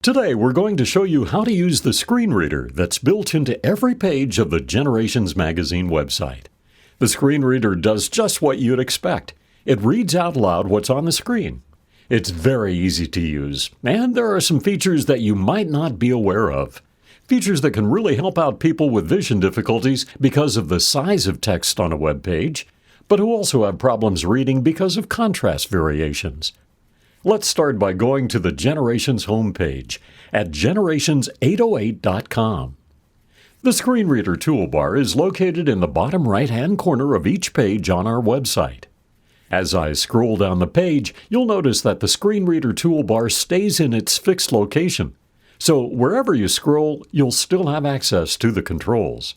Today, we're going to show you how to use the screen reader that's built into every page of the Generations Magazine website. The screen reader does just what you'd expect. It reads out loud what's on the screen. It's very easy to use, and there are some features that you might not be aware of. Features that can really help out people with vision difficulties because of the size of text on a web page, but who also have problems reading because of contrast variations. Let's start by going to the Generations homepage at generations808.com. The screen reader toolbar is located in the bottom right-hand corner of each page on our website. As I scroll down the page, you'll notice that the screen reader toolbar stays in its fixed location. So wherever you scroll, you'll still have access to the controls.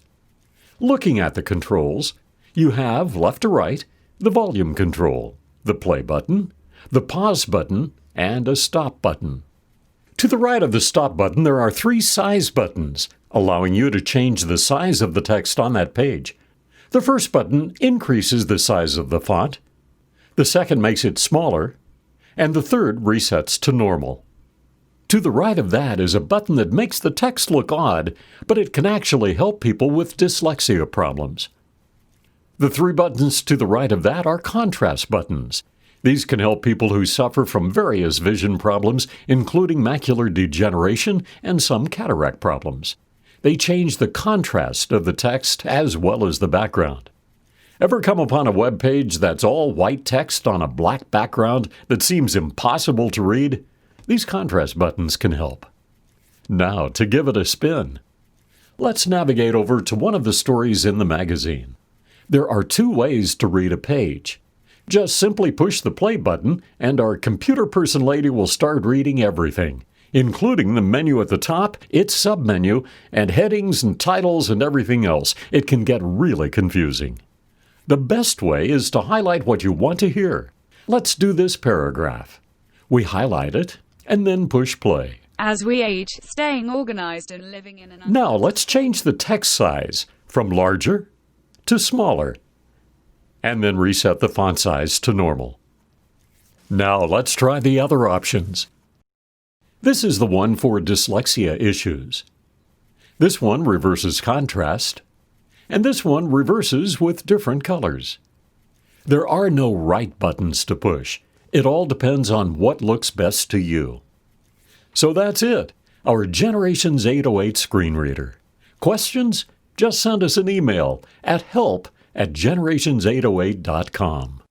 Looking at the controls, you have, left to right, the volume control, the play button, the pause button, and a stop button. To the right of the stop button, there are 3 size buttons, allowing you to change the size of the text on that page. The first button increases the size of the font, the second makes it smaller, and the third resets to normal. To the right of that is a button that makes the text look odd, but it can actually help people with dyslexia problems. The 3 buttons to the right of that are contrast buttons. These can help people who suffer from various vision problems, including macular degeneration and some cataract problems. They change the contrast of the text as well as the background. Ever come upon a web page that's all white text on a black background that seems impossible to read? These contrast buttons can help. Now, to give it a spin. Let's navigate over to one of the stories in the magazine. There are 2 ways to read a page. Just simply push the play button, and our computer person lady will start reading everything, including the menu at the top, its submenu, and headings and titles and everything else. It can get really confusing. The best way is to highlight what you want to hear. Let's do this paragraph. We highlight it, and then push play. As we age, staying organized and living in an... Now let's change the text size from larger to smaller, and then reset the font size to normal. Now let's try the other options. This is the one for dyslexia issues. This one reverses contrast, and this one reverses with different colors. There are no right buttons to push. It all depends on what looks best to you. So that's it, our Generations 808 screen reader. Questions? Just send us an email at help@generations808.com.